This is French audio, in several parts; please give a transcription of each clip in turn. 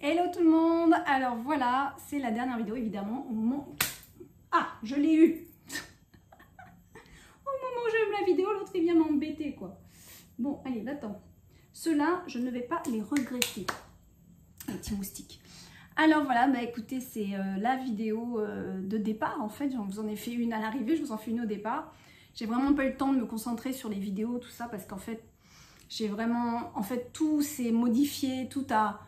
Hello tout le monde. Alors voilà, c'est la dernière vidéo évidemment au moment... Ah, je l'ai eu. Au moment où j'aime la vidéo, l'autre il vient m'embêter quoi. Bon, allez, va-t'en. Ceux-là, je ne vais pas les regretter. Un petit moustique. Alors voilà, bah écoutez, c'est la vidéo de départ en fait. Je vous en ai fait une à l'arrivée, je vous en fais une au départ. J'ai vraiment pas eu le temps de me concentrer sur les vidéos, tout ça, parce qu'en fait, j'ai vraiment... En fait, tout s'est modifié, tout a...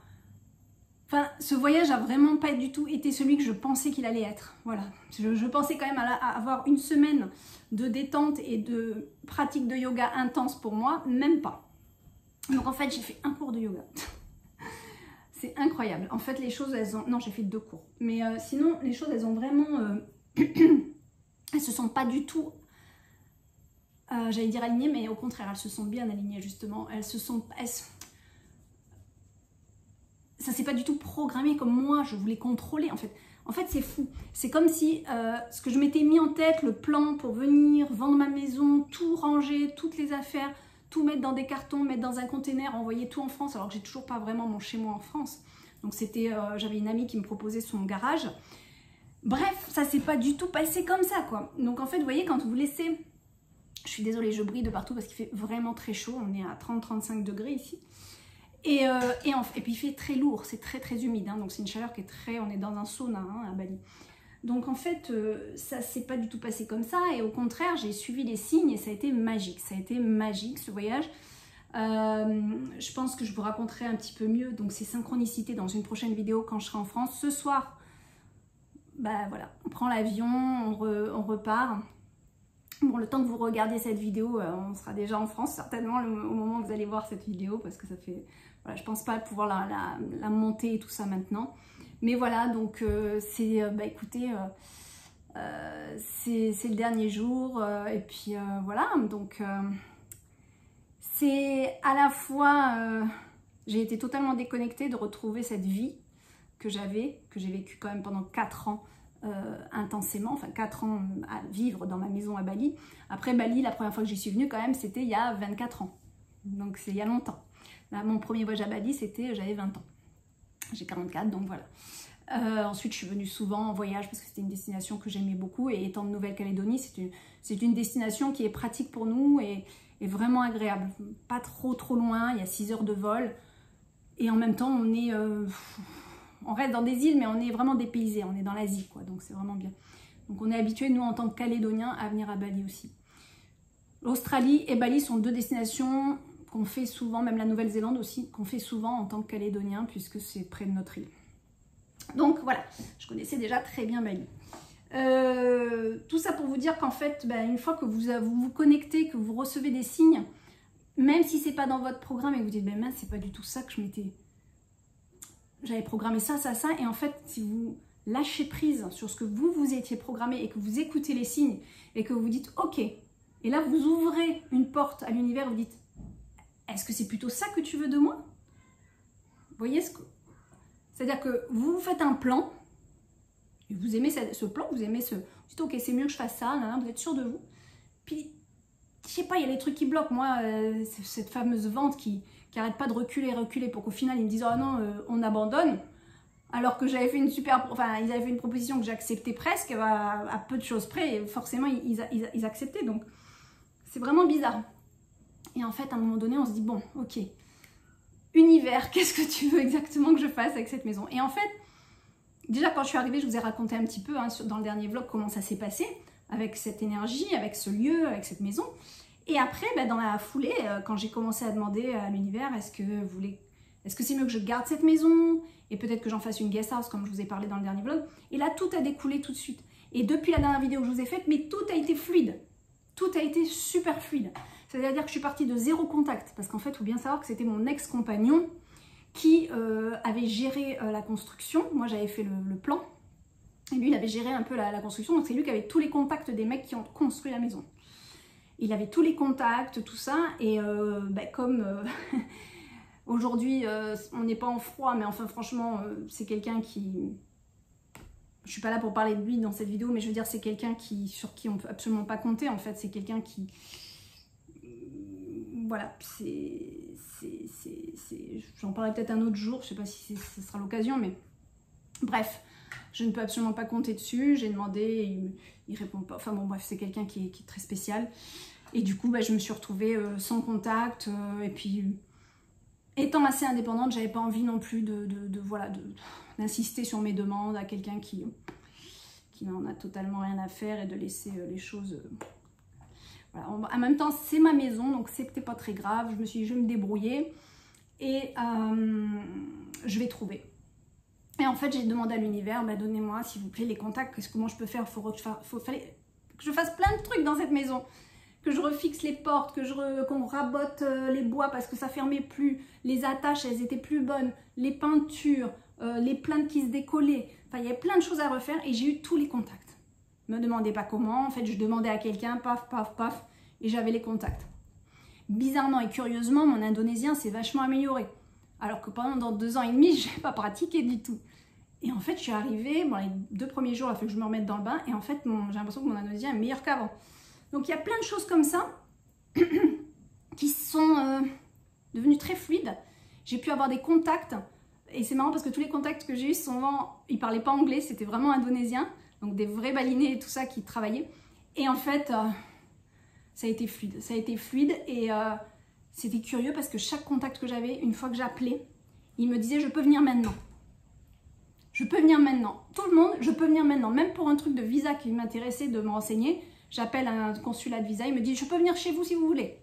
Enfin, ce voyage a vraiment pas du tout été celui que je pensais qu'il allait être. Voilà. Je pensais quand même à avoir une semaine de détente et de pratique de yoga intense pour moi, même pas. Donc en fait, j'ai fait un cours de yoga. C'est incroyable. En fait, les choses, elles ont... Non, j'ai fait 2 cours. Mais sinon, les choses, elles ont vraiment... elles se sont pas du tout... j'allais dire alignées, mais au contraire, elles se sont bien alignées, justement. Elles se sont... Ça s'est pas du tout programmé comme moi, je voulais contrôler, en fait. En fait, c'est fou. C'est comme si ce que je m'étais mis en tête, le plan pour venir vendre ma maison, tout ranger, toutes les affaires, tout mettre dans des cartons, mettre dans un container, envoyer tout en France, alors que j'ai toujours pas vraiment mon chez moi en France. Donc c'était, j'avais une amie qui me proposait son garage. Bref, ça s'est pas du tout passé comme ça, quoi. Donc en fait, vous voyez, quand vous laissez... Je suis désolée, je brille de partout parce qu'il fait vraiment très chaud. On est à 30-35 degrés ici. Et puis il fait très lourd, c'est très humide. Hein, donc c'est une chaleur qui est très... On est dans un sauna hein, à Bali. Donc en fait, ça s'est pas du tout passé comme ça. Et au contraire, j'ai suivi les signes et ça a été magique. Ça a été magique ce voyage. Je pense que je vous raconterai un petit peu mieux. Donc ces synchronicités dans une prochaine vidéo quand je serai en France. Ce soir, bah voilà, on prend l'avion, on repart. Bon, le temps que vous regardiez cette vidéo, on sera déjà en France, certainement, au moment où vous allez voir cette vidéo, parce que ça fait... Voilà, je pense pas pouvoir la monter et tout ça maintenant. Mais voilà, donc c'est... bah écoutez, c'est le dernier jour, et puis voilà, donc... c'est à la fois... j'ai été totalement déconnectée de retrouver cette vie que j'ai vécue quand même pendant 4 ans, intensément, enfin 4 ans à vivre dans ma maison à Bali. Après Bali, la première fois que j'y suis venue quand même, c'était il y a 24 ans. Donc c'est il y a longtemps. Là, mon premier voyage à Bali, j'avais 20 ans. J'ai 44, donc voilà. Ensuite, je suis venue souvent en voyage parce que c'était une destination que j'aimais beaucoup. Et étant de Nouvelle-Calédonie, c'est une destination qui est pratique pour nous et vraiment agréable. Pas trop loin, il y a 6 heures de vol. Et en même temps, on reste dans des îles, mais on est vraiment dépaysé, on est dans l'Asie, quoi, donc c'est vraiment bien. Donc on est habitués, nous, en tant que Calédoniens, à venir à Bali aussi. L'Australie et Bali sont 2 destinations qu'on fait souvent, même la Nouvelle-Zélande aussi, qu'on fait souvent en tant que Calédoniens, puisque c'est près de notre île. Donc voilà, je connaissais déjà très bien Bali. Tout ça pour vous dire qu'en fait, bah, une fois que vous vous connectez, que vous recevez des signes, même si c'est pas dans votre programme et que vous dites, ben mince, c'est pas du tout ça que je m'étais... J'avais programmé ça, et en fait, si vous lâchez prise sur ce que vous étiez programmé et que vous écoutez les signes et que vous dites ok, et là vous ouvrez une porte à l'univers, vous dites est-ce que c'est plutôt ça que tu veux de moi? Vous voyez ce que... C'est-à-dire que vous faites un plan, et vous aimez ce plan, vous aimez ce... Vous dites ok, c'est mieux que je fasse ça, là, vous êtes sûr de vous. Puis, je sais pas, il y a des trucs qui bloquent. Moi, cette fameuse vente qui arrête pas de reculer pour qu'au final ils me disent oh non, on abandonne, alors que j'avais fait une super, enfin ils avaient fait une proposition que j'acceptais presque à peu de choses près, et forcément ils acceptaient, donc c'est vraiment bizarre. Et en fait à un moment donné on se dit bon ok, univers, qu'est-ce que tu veux exactement que je fasse avec cette maison? Et en fait déjà quand je suis arrivée, je vous ai raconté un petit peu hein, dans le dernier vlog comment ça s'est passé avec cette énergie, avec ce lieu, avec cette maison. Et après, bah, dans la foulée, quand j'ai commencé à demander à l'univers, est-ce que c'est mieux que je garde cette maison et peut-être que j'en fasse une guest house comme je vous ai parlé dans le dernier vlog. Et là, tout a découlé tout de suite. Et depuis la dernière vidéo que je vous ai faite, mais tout a été fluide. Tout a été super fluide. C'est-à-dire que je suis partie de 0 contact. Parce qu'en fait, il faut bien savoir que c'était mon ex-compagnon qui avait géré la construction. Moi, j'avais fait le plan. Et lui, il avait géré un peu la construction. Donc, c'est lui qui avait tous les contacts des mecs qui ont construit la maison. Il avait tous les contacts, tout ça, et bah, comme aujourd'hui on n'est pas en froid, mais enfin franchement c'est quelqu'un qui... Je suis pas là pour parler de lui dans cette vidéo, mais je veux dire c'est quelqu'un sur qui on peut absolument pas compter en fait, c'est quelqu'un qui voilà, j'en parlerai peut-être un autre jour, je sais pas si ce sera l'occasion, mais bref, je ne peux absolument pas compter dessus. J'ai demandé, il répond pas, enfin bon bref, c'est quelqu'un qui est très spécial. Et du coup, bah, je me suis retrouvée sans contact, et puis étant assez indépendante, j'avais pas envie non plus d'insister sur mes demandes à quelqu'un qui n'en a totalement rien à faire et de laisser les choses... voilà. En même temps, c'est ma maison, donc c'était pas très grave. Je me suis dit, je vais me débrouiller et je vais trouver. Et en fait, j'ai demandé à l'univers, bah, donnez-moi s'il vous plaît les contacts, comment je peux faire, fallait que je fasse plein de trucs dans cette maison. Que je refixe les portes, qu'on rabote les bois parce que ça fermait plus, les attaches elles étaient plus bonnes, les peintures, les plaintes qui se décollaient, enfin il y avait plein de choses à refaire et j'ai eu tous les contacts. Ne me demandez pas comment, en fait je demandais à quelqu'un, paf, paf, paf, et j'avais les contacts. Bizarrement et curieusement, mon indonésien s'est vachement amélioré, alors que pendant 2 ans et demi, je n'ai pas pratiqué du tout. Et en fait je suis arrivée, bon, les 2 premiers jours, il a fallu que je me remette dans le bain, et en fait j'ai l'impression que mon indonésien est meilleur qu'avant. Donc il y a plein de choses comme ça qui sont devenues très fluides. J'ai pu avoir des contacts et c'est marrant parce que tous les contacts que j'ai eus, souvent ils ne parlaient pas anglais, c'était vraiment indonésien, donc des vrais balinés et tout ça qui travaillaient. Et en fait, ça a été fluide et c'était curieux parce que chaque contact que j'avais, une fois que j'appelais, il me disait je peux venir maintenant. Je peux venir maintenant. Tout le monde, je peux venir maintenant. Même pour un truc de visa qui m'intéressait de me renseigner, j'appelle un consulat de visa, il me dit « Je peux venir chez vous si vous voulez ».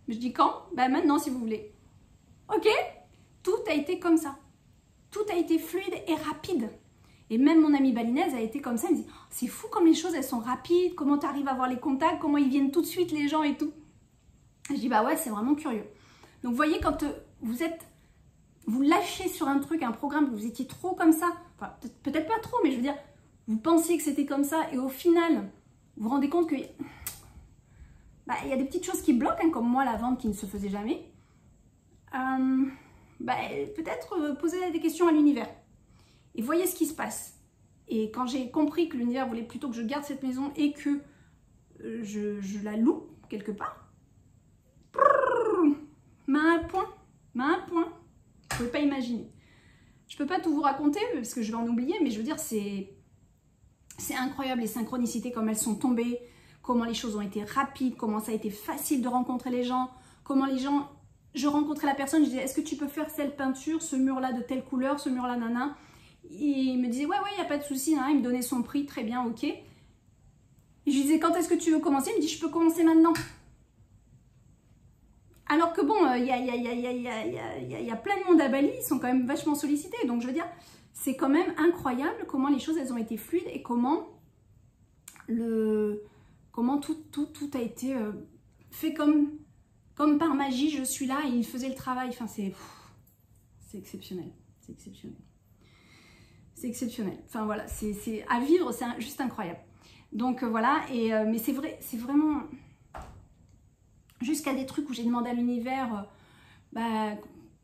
Je dis « Quand ?»« Ben maintenant si vous voulez ». Ok, tout a été comme ça. Tout a été fluide et rapide. Et même mon amie balinaise a été comme ça, elle me dit oh, « C'est fou comme les choses, elles sont rapides, comment tu arrives à avoir les contacts, comment ils viennent tout de suite les gens et tout. » Je dis « Bah ouais, c'est vraiment curieux. » Donc vous voyez, quand vous lâchez sur un truc, un programme, vous étiez trop comme ça, enfin peut-être pas trop, mais je veux dire, vous pensiez que c'était comme ça et au final... Vous vous rendez compte qu'il y a des petites choses qui bloquent, hein, comme moi, la vente qui ne se faisait jamais. Peut-être poser des questions à l'univers. Et voyez ce qui se passe. Et quand j'ai compris que l'univers voulait plutôt que je garde cette maison et que je la loue quelque part, m'a un point. Vous ne pouvez pas imaginer. Je ne peux pas tout vous raconter parce que je vais en oublier, mais je veux dire, c'est incroyable les synchronicités, comme elles sont tombées, comment les choses ont été rapides, comment ça a été facile de rencontrer les gens, comment les gens... Je rencontrais la personne, je disais, est-ce que tu peux faire cette peinture, ce mur-là de telle couleur, ce mur-là, nana. Et il me disait, ouais, il n'y a pas de souci, hein. Il me donnait son prix, très bien, ok. Et je lui disais, quand est-ce que tu veux commencer? Il me dit, je peux commencer maintenant. Alors que bon, il y a plein de monde à Bali, ils sont quand même vachement sollicités, donc je veux dire... C'est quand même incroyable comment les choses elles ont été fluides et comment tout a été fait comme par magie. Je suis là et il faisait le travail. Enfin, c'est exceptionnel. C'est exceptionnel. C'est exceptionnel. Enfin voilà, c'est à vivre, c'est juste incroyable. Donc voilà, mais c'est vrai, c'est vraiment jusqu'à des trucs où j'ai demandé à l'univers,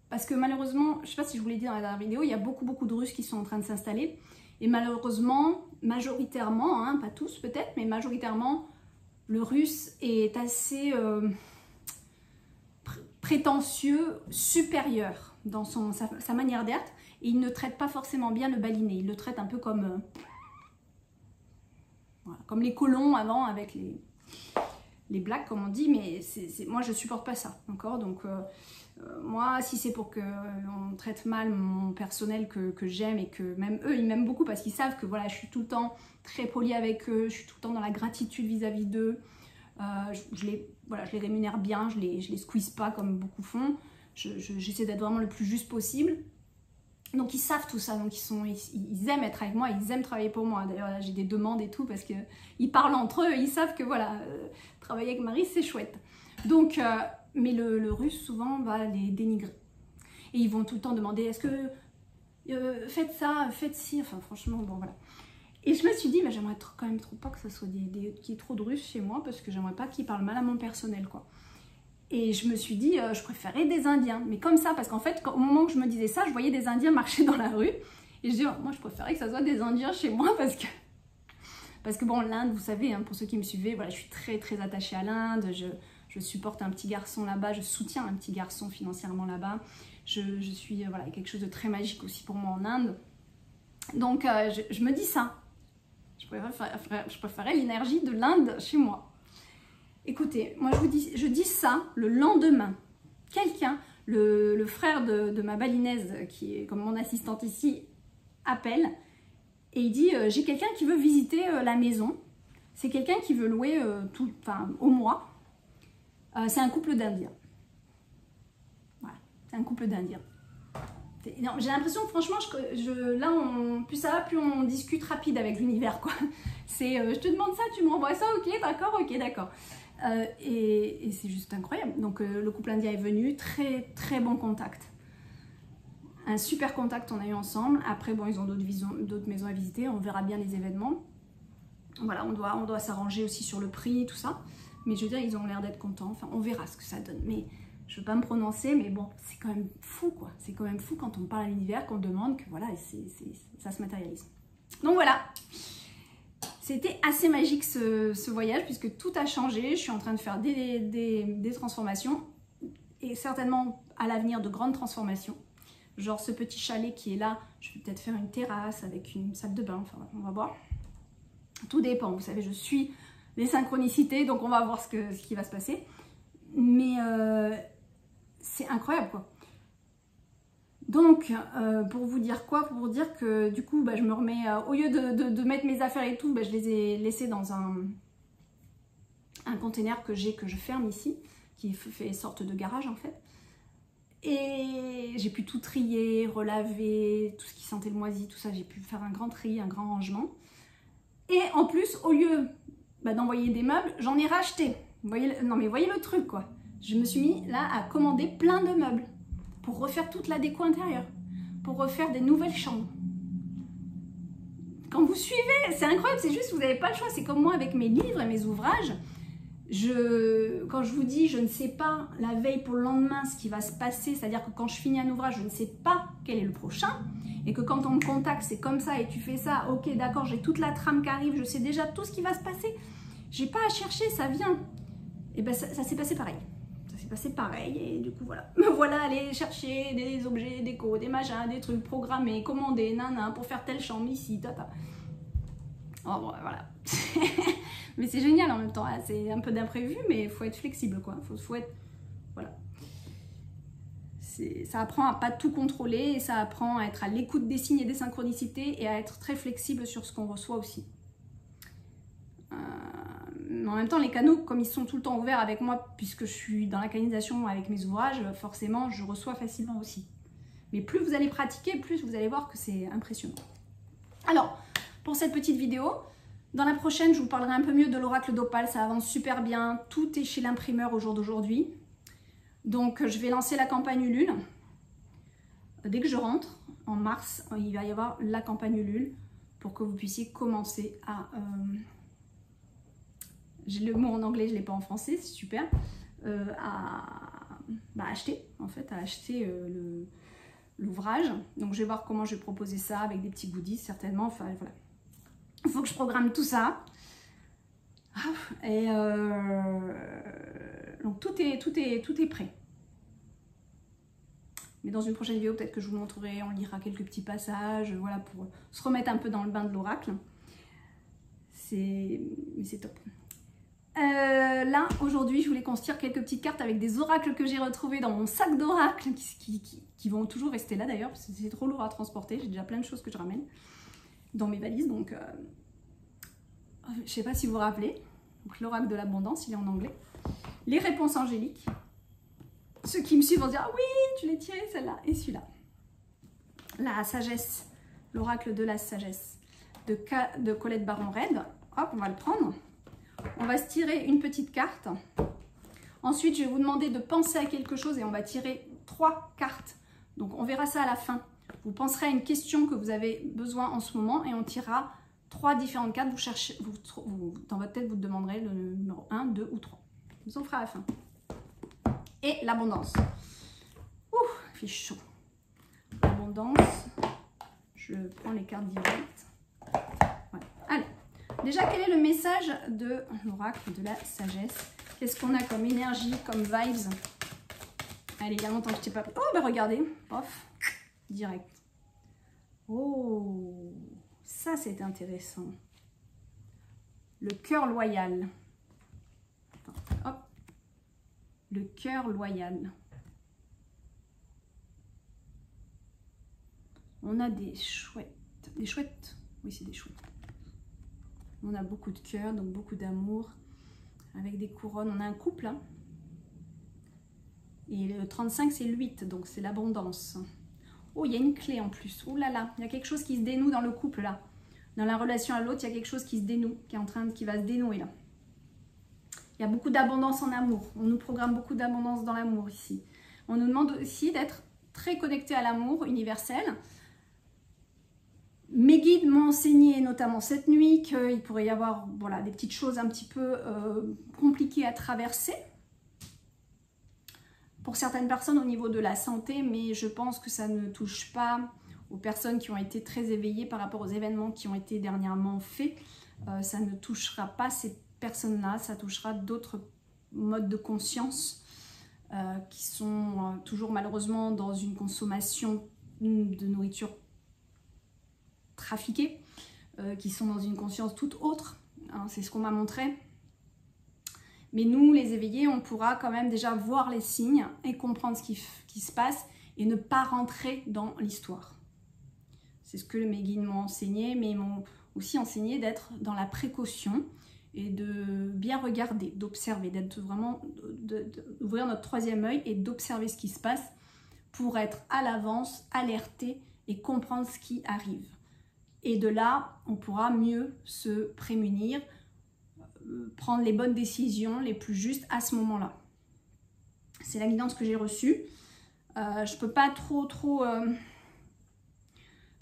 parce que malheureusement, je ne sais pas si je vous l'ai dit dans la dernière vidéo, il y a beaucoup de Russes qui sont en train de s'installer. Et malheureusement, majoritairement, hein, pas tous peut-être, mais majoritairement, le russe est assez prétentieux, supérieur dans sa manière d'être. Et il ne traite pas forcément bien le balinais. Il le traite un peu comme, voilà, comme les colons avant avec les blacks, comme on dit. Mais moi, je ne supporte pas ça, d'accord? Donc... moi, si c'est pour qu'on traite mal mon personnel que j'aime et que même eux, ils m'aiment beaucoup parce qu'ils savent que voilà, je suis tout le temps très polie avec eux, je suis tout le temps dans la gratitude vis-à-vis d'eux. Je les rémunère bien, je les squeeze pas comme beaucoup font. J'essaie d'être vraiment le plus juste possible. Donc ils savent tout ça, donc ils aiment être avec moi, ils aiment travailler pour moi. D'ailleurs là j'ai des demandes et tout parce qu'ils parlent entre eux, ils savent que voilà, travailler avec Marie c'est chouette. Donc... mais le russe souvent va les dénigrer. Et ils vont tout le temps demander, est-ce que faites ça, faites ci, enfin franchement, bon voilà. Et je me suis dit, bah, j'aimerais quand même trop pas que ça soit qu'il y ait trop de russes chez moi, parce que j'aimerais pas qu'ils parlent mal à mon personnel, quoi. Et je me suis dit, je préférais des Indiens. Mais comme ça, parce qu'en fait, au moment où je me disais ça, je voyais des Indiens marcher dans la rue. Et je dis, moi je préférais que ça soit des Indiens chez moi, parce que bon, l'Inde, vous savez, hein, pour ceux qui me suivaient, voilà, je suis très attachée à l'Inde, je je supporte un petit garçon là-bas, je soutiens un petit garçon financièrement là-bas. Je suis, voilà, quelque chose de très magique aussi pour moi en Inde. Donc, je me dis ça. Je préférais l'énergie de l'Inde chez moi. Écoutez, moi je dis ça le lendemain. Quelqu'un, le frère de ma balinaise, qui est comme mon assistante ici, appelle et il dit j'ai quelqu'un qui veut visiter la maison. C'est quelqu'un qui veut louer au mois. C'est un couple d'Indiens. Voilà, c'est un couple d'Indiens. J'ai l'impression que franchement, là, plus ça va, plus on discute rapide avec l'univers, quoi. C'est je te demande ça, tu m'envoies ça, ok, d'accord. Et c'est juste incroyable. Donc le couple indien est venu, très très bon contact. Un super contact on a eu ensemble. Après, bon, ils ont d'autres maisons à visiter, on verra bien les événements. Voilà, on doit s'arranger aussi sur le prix, tout ça. Mais je veux dire, ils ont l'air d'être contents. Enfin, on verra ce que ça donne. Mais je ne veux pas me prononcer, mais bon, c'est quand même fou, quoi. C'est quand même fou quand on parle à l'univers, qu'on demande que voilà, ça se matérialise. Donc voilà. C'était assez magique ce voyage, puisque tout a changé. Je suis en train de faire des transformations. Et certainement, à l'avenir, de grandes transformations. Genre ce petit chalet qui est là, je vais peut-être faire une terrasse avec une salle de bain. Enfin, on va voir. Tout dépend, vous savez, je suis les synchronicités, donc on va voir ce qui va se passer. Mais c'est incroyable, quoi. Donc, pour vous dire quoi? Pour vous dire que du coup, je me remets, au lieu de mettre mes affaires et tout, je les ai laissées dans un container que je ferme ici, qui fait sorte de garage en fait. Et j'ai pu tout trier, relaver, tout ce qui sentait le moisi, tout ça, j'ai pu faire un grand tri, un grand rangement. Et en plus, au lieu d'envoyer des meubles, j'en ai racheté. Vous voyez, non mais voyez le truc, quoi. Je me suis mis là à commander plein de meubles pour refaire toute la déco intérieure, pour refaire des nouvelles chambres. Quand vous suivez, c'est incroyable, c'est juste vous n'avez pas le choix. C'est comme moi avec mes livres et mes ouvrages. Quand je vous dis, je ne sais pas la veille pour le lendemain ce qui va se passer, c'est-à-dire que quand je finis un ouvrage, je ne sais pas quel est le prochain, et que quand on me contacte, c'est comme ça, et tu fais ça, ok, d'accord, j'ai toute la trame qui arrive, je sais déjà tout ce qui va se passer, j'ai pas à chercher, ça vient. Et ben ça s'est passé pareil. Ça s'est passé pareil, et du coup, voilà. Me voilà aller chercher des objets déco, des machins, des trucs programmés, commandés, pour faire telle chambre ici, tata. Oh, bon, voilà. Mais c'est génial en même temps, hein. C'est un peu d'imprévu, mais il faut être flexible, quoi. Faut être... Voilà. Ça apprend à pas tout contrôler, et ça apprend à être à l'écoute des signes et des synchronicités, et à être très flexible sur ce qu'on reçoit aussi. Mais en même temps, les canaux, comme ils sont tout le temps ouverts avec moi, puisque je suis dans la canalisation avec mes ouvrages, forcément, je reçois facilement aussi. Mais plus vous allez pratiquer, plus vous allez voir que c'est impressionnant. Alors, pour cette petite vidéo, dans la prochaine, je vous parlerai un peu mieux de l'oracle d'Opale. Ça avance super bien. Tout est chez l'imprimeur au jour d'aujourd'hui. Donc, je vais lancer la campagne Ulule. Dès que je rentre, en mars, il va y avoir la campagne Ulule pour que vous puissiez commencer à... J'ai le mot en anglais, je ne l'ai pas en français, c'est super. Acheter, en fait, à acheter l'ouvrage. Donc, je vais voir comment je vais proposer ça avec des petits goodies, certainement. Enfin, voilà. Il faut que je programme tout ça. Et donc tout est prêt. Mais dans une prochaine vidéo, peut-être que je vous montrerai, on lira quelques petits passages, voilà, pour se remettre un peu dans le bain de l'oracle. C'est top. Là, aujourd'hui, je voulais qu'on se tire quelques petites cartes avec des oracles que j'ai retrouvés dans mon sac d'oracle, qui vont toujours rester là d'ailleurs, parce que c'est trop lourd à transporter. J'ai déjà plein de choses que je ramène dans mes valises, donc je ne sais pas si vous vous rappelez. L'oracle de l'abondance, il est en anglais. Les réponses angéliques. Ceux qui me suivent vont dire ah oui, tu l'as tiré celle-là et celui-là. La sagesse, l'oracle de la sagesse de Colette Baron-Red. Hop, on va le prendre. On va se tirer une petite carte. Ensuite, je vais vous demander de penser à quelque chose et on va tirer 3 cartes. Donc, on verra ça à la fin. Vous penserez à une question que vous avez besoin en ce moment et on tirera 3 différentes cartes. Vous cherchez, dans votre tête, vous demanderez le numéro 1, 2 ou 3. Nous en fera à la fin. Et l'abondance. Ouh, il fait chaud. L'abondance. Je prends les cartes directes. Voilà. Allez. Déjà, quel est le message de l'oracle de la sagesse? Qu'est-ce qu'on a comme énergie, comme vibes? Allez, il y a longtemps que je t'ai pas... Oh, bah regardez, pof, direct. Oh, ça c'est intéressant. Le cœur loyal. Attends, hop. Le cœur loyal. On a des chouettes. Des chouettes? Oui, c'est des chouettes. On a beaucoup de cœur, donc beaucoup d'amour. Avec des couronnes. On a un couple, hein. Et le 35, c'est le 8, donc c'est l'abondance. Oh, il y a une clé en plus. Oh là là, il y a quelque chose qui se dénoue dans le couple, là. Dans la relation à l'autre, il y a quelque chose qui se dénoue, qui va se dénouer, là. Il y a beaucoup d'abondance en amour. On nous programme beaucoup d'abondance dans l'amour, ici. On nous demande aussi d'être très connecté à l'amour universel. Mes guides m'ont enseigné, notamment cette nuit, qu'il pourrait y avoir voilà, des petites choses un petit peu compliquées à traverser. Pour certaines personnes au niveau de la santé, mais je pense que ça ne touche pas aux personnes qui ont été très éveillées par rapport aux événements qui ont été dernièrement faits. Ça ne touchera pas ces personnes-là, ça touchera d'autres modes de conscience qui sont toujours malheureusement dans une consommation de nourriture trafiquée, qui sont dans une conscience toute autre, hein, c'est ce qu'on m'a montré. Mais nous, les éveillés, on pourra quand même déjà voir les signes et comprendre ce qui se passe et ne pas rentrer dans l'histoire. C'est ce que mes guides m'ont enseigné, mais ils m'ont aussi enseigné d'être dans la précaution et de bien regarder, d'observer, d'être vraiment, d'ouvrir notre troisième œil et d'observer ce qui se passe pour être à l'avance, alerté et comprendre ce qui arrive. Et de là, on pourra mieux se prémunir, prendre les bonnes décisions, les plus justes à ce moment-là. C'est la guidance que j'ai reçue. Je peux pas trop... parce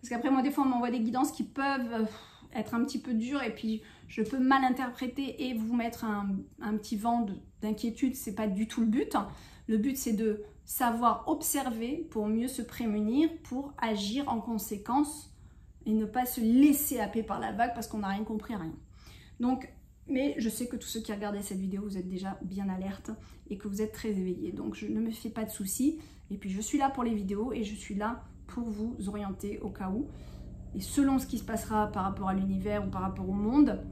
qu'après, moi, des fois, on m'envoie des guidances qui peuvent être un petit peu dures et puis je peux mal interpréter et vous mettre un petit vent d'inquiétude. C'est pas du tout le but. Le but, c'est de savoir observer pour mieux se prémunir, pour agir en conséquence et ne pas se laisser happer par la vague parce qu'on n'a rien compris à rien. Donc, mais je sais que tous ceux qui regardaient cette vidéo, vous êtes déjà bien alerte et que vous êtes très éveillés. Donc, je ne me fais pas de soucis. Et puis, je suis là pour les vidéos et je suis là pour vous orienter au cas où. Et selon ce qui se passera par rapport à l'univers ou par rapport au monde,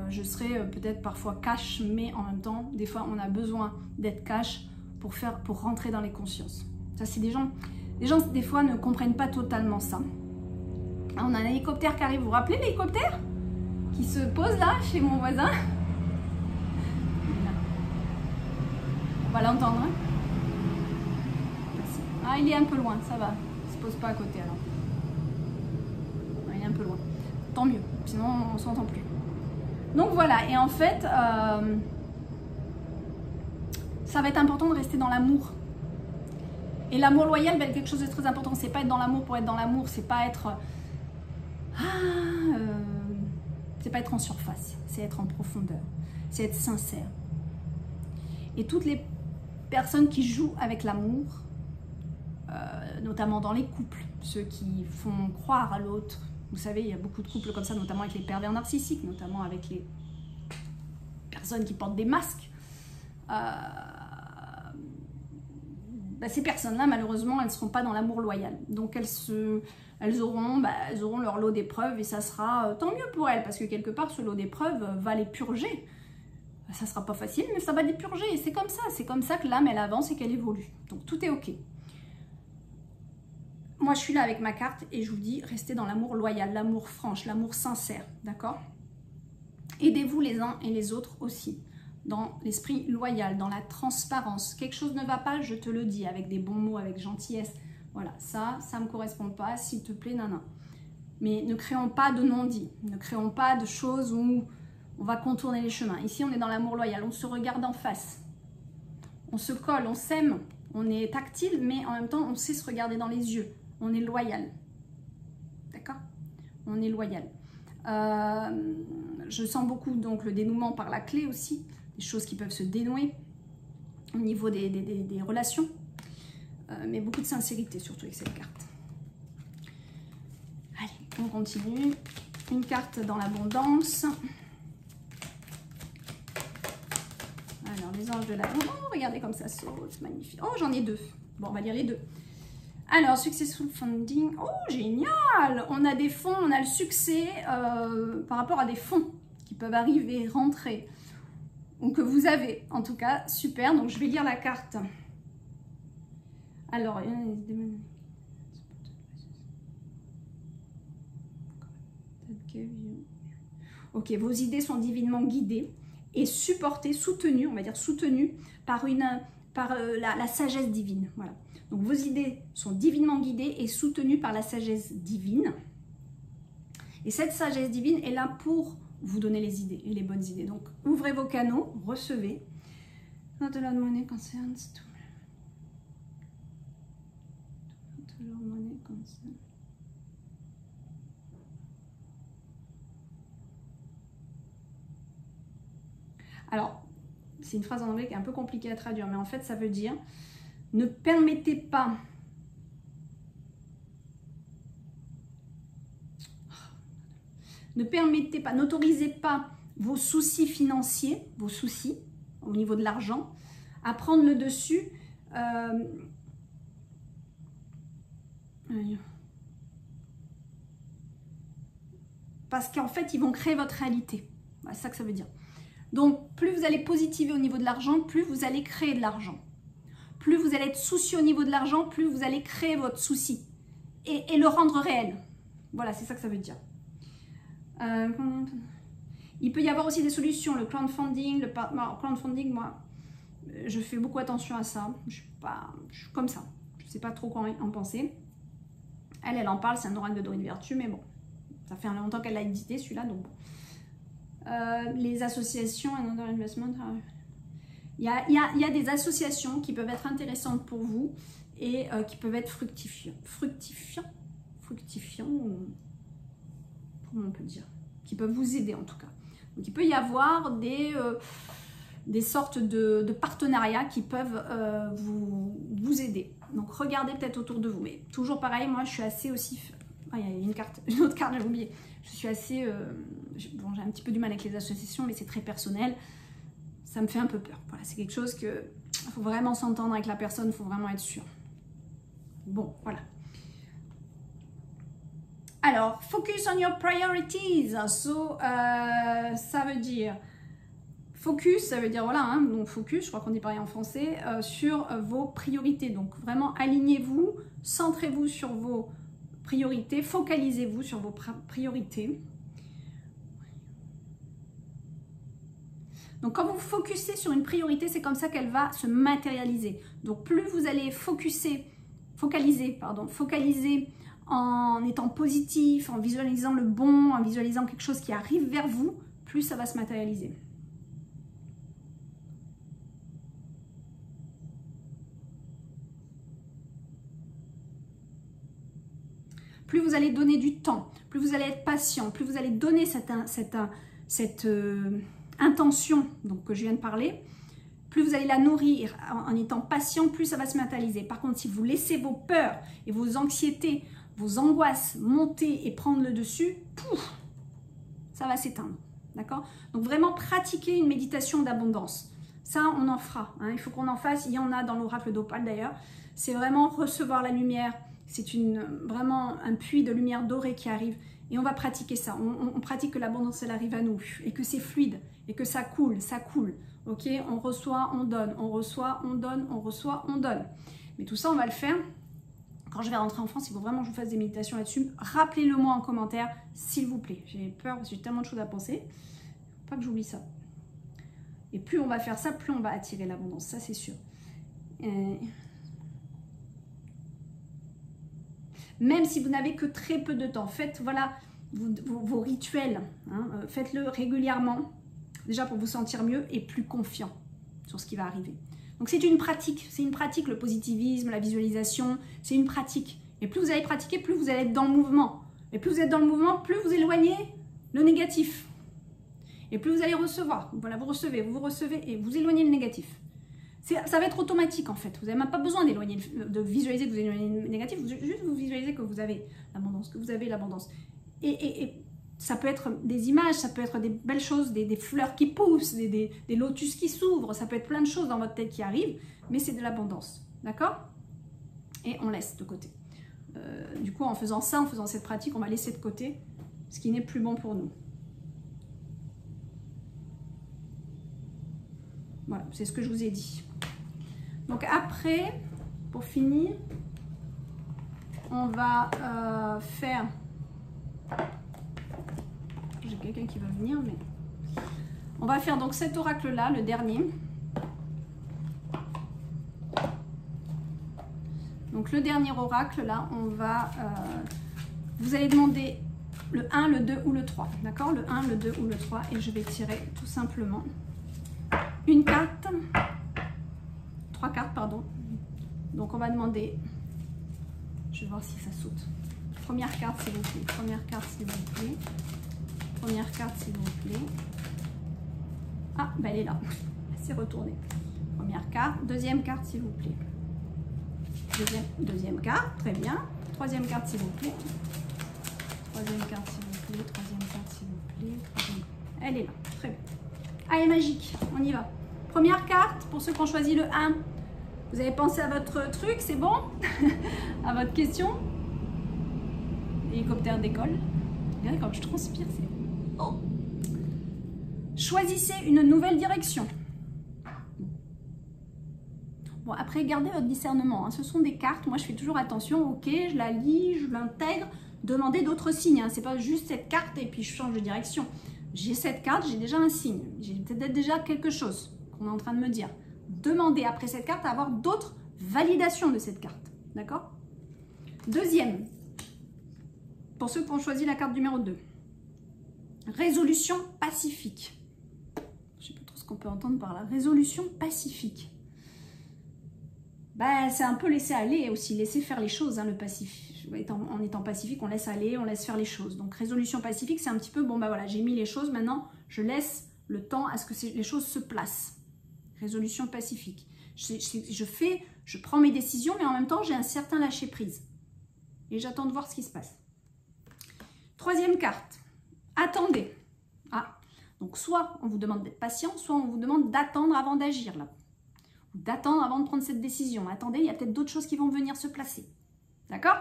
je serai peut-être parfois cash, mais en même temps, des fois, on a besoin d'être cash pour rentrer dans les consciences. Ça, c'est des gens, des fois, ne comprennent pas totalement ça. On a un hélicoptère qui arrive. Vous vous rappelez l'hélicoptère qui se pose là, chez mon voisin? On va l'entendre. Hein, ah, il est un peu loin, ça va. Il ne se pose pas à côté alors. Ah, il est un peu loin. Tant mieux, sinon on ne s'entend plus. Donc voilà, et en fait, ça va être important de rester dans l'amour. Et l'amour loyal va être quelque chose de très important. C'est pas être dans l'amour pour être dans l'amour, c'est pas être... c'est pas être en surface, c'est être en profondeur, c'est être sincère. Et toutes les personnes qui jouent avec l'amour, notamment dans les couples, ceux qui font croire à l'autre, vous savez, il y a beaucoup de couples comme ça, notamment avec les pervers narcissiques, notamment avec les personnes qui portent des masques. Ces personnes-là, malheureusement, elles ne seront pas dans l'amour loyal. Donc, elles auront leur lot d'épreuves et ça sera tant mieux pour elles parce que quelque part, ce lot d'épreuves va les purger. Ça ne sera pas facile, mais ça va les purger. Et c'est comme ça que l'âme, elle avance et qu'elle évolue. Donc, tout est OK. Moi, je suis là avec ma carte et je vous dis, restez dans l'amour loyal, l'amour franche, l'amour sincère, d'accord? Aidez-vous les uns et les autres aussi. Dans l'esprit loyal, dans la transparence. Quelque chose ne va pas, je te le dis, avec des bons mots, avec gentillesse. Voilà, ça ne me correspond pas, s'il te plaît, nana. Mais ne créons pas de non-dits, ne créons pas de choses où on va contourner les chemins. Ici, on est dans l'amour loyal, on se regarde en face. On se colle, on s'aime, on est tactile, mais en même temps, on sait se regarder dans les yeux. On est loyal. D'accord? On est loyal. Je sens beaucoup donc le dénouement par la clé aussi. Des choses qui peuvent se dénouer au niveau des relations, mais beaucoup de sincérité surtout avec cette carte. Allez, on continue. Une carte dans l'abondance. Alors, les anges de l'amour. Oh, regardez comme ça saute, magnifique. Oh, j'en ai 2. Bon, on va lire les 2. Alors, successful funding. Oh, génial! On a des fonds, on a le succès par rapport à des fonds qui peuvent arriver, rentrer. Ou que vous avez, en tout cas, super. Donc, je vais lire la carte. Alors, ok, vos idées sont divinement guidées et supportées, soutenues, on va dire soutenues par la sagesse divine. Voilà. Donc vos idées sont divinement guidées et soutenues par la sagesse divine. Et cette sagesse divine est là pour vous donner les idées et les bonnes idées. Donc ouvrez vos canaux, recevez. Not a lot of money concerns to money concerns. Alors, c'est une phrase en anglais qui est un peu compliquée à traduire, mais en fait, ça veut dire ne permettez pas n'autorisez pas vos soucis financiers, vos soucis au niveau de l'argent, à prendre le dessus. Parce qu'en fait, ils vont créer votre réalité. C'est ça que ça veut dire. Donc, plus vous allez positiver au niveau de l'argent, plus vous allez créer de l'argent. Plus vous allez être soucieux au niveau de l'argent, plus vous allez créer votre souci et le rendre réel. Voilà, c'est ça que ça veut dire. Il peut y avoir aussi des solutions, le crowdfunding, crowdfunding, moi, je fais beaucoup attention à ça. Je suis comme ça. Je ne sais pas trop quoi en penser. Elle en parle, c'est un oracle de Dorine Vertu, mais bon, ça fait longtemps qu'elle l'a édité, celui-là, donc bon. Les associations, another investment. Il y a des associations qui peuvent être intéressantes pour vous et qui peuvent être fructifiants, comment on peut dire, qui peuvent vous aider en tout cas. Donc il peut y avoir des sortes de partenariats qui peuvent vous aider. Donc regardez peut-être autour de vous, mais toujours pareil, moi je suis assez aussi... Ah, il y a une autre carte, j'ai oublié. Je suis assez... bon, j'ai un petit peu du mal avec les associations, mais c'est très personnel. Ça me fait un peu peur. Voilà, c'est quelque chose que... Il faut vraiment s'entendre avec la personne, il faut vraiment être sûr. Bon, voilà. Alors, focus on your priorities. So, ça veut dire... Focus, ça veut dire, voilà, hein, donc focus, je crois qu'on dit pareil en français, sur vos priorités. Donc, vraiment, alignez-vous, centrez-vous sur vos priorités, focalisez-vous sur vos priorités. Donc quand vous focussez sur une priorité, c'est comme ça qu'elle va se matérialiser. Donc plus vous allez focaliser en étant positif, en visualisant le bon, en visualisant quelque chose qui arrive vers vous, plus ça va se matérialiser. Plus vous allez donner du temps, plus vous allez être patient, plus vous allez donner cette intention donc, que je viens de parler, plus vous allez la nourrir en étant patient, plus ça va se matérialiser. Par contre, si vous laissez vos peurs et vos anxiétés, vos angoisses monter et prendre le dessus, pouf, ça va s'éteindre. D'accord? Donc vraiment pratiquer une méditation d'abondance. Ça, on en fera. Hein. Il faut qu'on en fasse. Il y en a dans l'oracle d'Opale d'ailleurs. C'est vraiment recevoir la lumière. C'est vraiment un puits de lumière dorée qui arrive. Et on va pratiquer ça. On pratique que l'abondance, elle arrive à nous. Et que c'est fluide. Et que ça coule. Ça coule. Ok? On reçoit, on donne. On reçoit, on donne. On reçoit, on donne. Mais tout ça, on va le faire. Quand je vais rentrer en France, il faut vraiment que je vous fasse des méditations là-dessus. Rappelez-le moi en commentaire, s'il vous plaît. J'ai peur parce que j'ai tellement de choses à penser. Faut pas que j'oublie ça. Et plus on va faire ça, plus on va attirer l'abondance. Ça, c'est sûr. Même si vous n'avez que très peu de temps, faites voilà, vos rituels. Hein, faites-le régulièrement. Déjà pour vous sentir mieux et plus confiant sur ce qui va arriver. Donc c'est une pratique, le positivisme, la visualisation, c'est une pratique. Et plus vous allez pratiquer, plus vous allez être dans le mouvement. Et plus vous êtes dans le mouvement, plus vous éloignez le négatif. Et plus vous allez recevoir. Voilà, vous recevez et vous éloignez le négatif. Ça va être automatique en fait. Vous n'avez même pas besoin de visualiser que vous éloignez le négatif. Juste vous visualisez que vous avez l'abondance, Et ça peut être des images, ça peut être des belles choses, des fleurs qui poussent, des lotus qui s'ouvrent, ça peut être plein de choses dans votre tête qui arrivent, mais c'est de l'abondance, d'accord? Et on laisse de côté. Du coup, en faisant ça, en faisant cette pratique, on va laisser de côté ce qui n'est plus bon pour nous. Voilà, c'est ce que je vous ai dit. Donc après, pour finir, on va faire... J'ai quelqu'un qui va venir, mais... On va faire donc cet oracle-là, le dernier. Donc le dernier oracle, là, on va... vous allez demander le 1, le 2 ou le 3. D'accord? Le 1, le 2 ou le 3. Et je vais tirer tout simplement une carte. 3 cartes, pardon. Donc on va demander... Je vais voir si ça saute. Première carte, s'il vous plaît. Première carte, s'il vous plaît. Première carte, s'il vous plaît. Ah, ben elle est là. Elle s'est retournée. Première carte. Deuxième carte, s'il vous plaît. Deuxième carte, très bien. Troisième carte, s'il vous plaît. Troisième carte, s'il vous plaît. Troisième carte, s'il vous plaît. Elle est là, très bien. Allez, magique, on y va. Première carte, pour ceux qui ont choisi le 1. Vous avez pensé à votre truc, c'est bon? À votre question? Hélicoptère décolle. Regardez comme je transpire, c'est... Oh. Choisissez une nouvelle direction. Bon, après, gardez votre discernement. Hein. Ce sont des cartes. Moi, je fais toujours attention. Ok, je la lis, je l'intègre. Demandez d'autres signes. Hein. C'est pas juste cette carte et puis je change de direction. J'ai cette carte, j'ai déjà un signe. J'ai peut-être déjà quelque chose qu'on est en train de me dire. Demandez après cette carte à avoir d'autres validations de cette carte. D'accord? Deuxième, pour ceux qui ont choisi la carte numéro 2. Résolution pacifique. Je ne sais pas trop ce qu'on peut entendre par la résolution pacifique. Bah, c'est un peu laisser aller aussi, laisser faire les choses. Hein, le pacifique. En étant pacifique, on laisse aller, on laisse faire les choses. Donc résolution pacifique, c'est un petit peu, bon bah voilà, j'ai mis les choses, maintenant je laisse le temps à ce que les choses se placent. Résolution pacifique. Je prends mes décisions, mais en même temps, j'ai un certain lâcher-prise. Et j'attends de voir ce qui se passe. Troisième carte. Attendez. Ah, donc soit on vous demande d'être patient, soit on vous demande d'attendre avant d'agir, là. D'attendre avant de prendre cette décision. Attendez, il y a peut-être d'autres choses qui vont venir se placer. D'accord?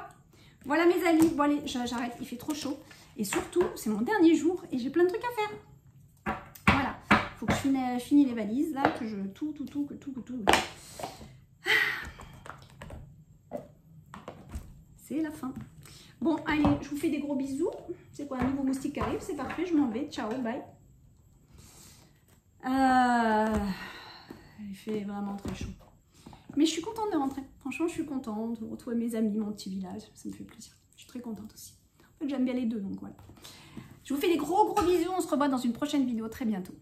Voilà mes amis. Bon allez, j'arrête, il fait trop chaud. Et surtout, c'est mon dernier jour et j'ai plein de trucs à faire. Voilà. Il faut que je finisse les valises, là, que je... Tout. C'est la fin. Bon, allez, je vous fais des gros bisous. C'est quoi, un nouveau moustique qui arrive? C'est parfait, je m'en vais. Ciao, bye. Il fait vraiment très chaud. Mais je suis contente de rentrer. Franchement, je suis contente de retrouver mes amis, mon petit village. Ça me fait plaisir. Je suis très contente aussi. En fait, j'aime bien les deux, donc voilà. Je vous fais des gros bisous. On se revoit dans une prochaine vidéo très bientôt.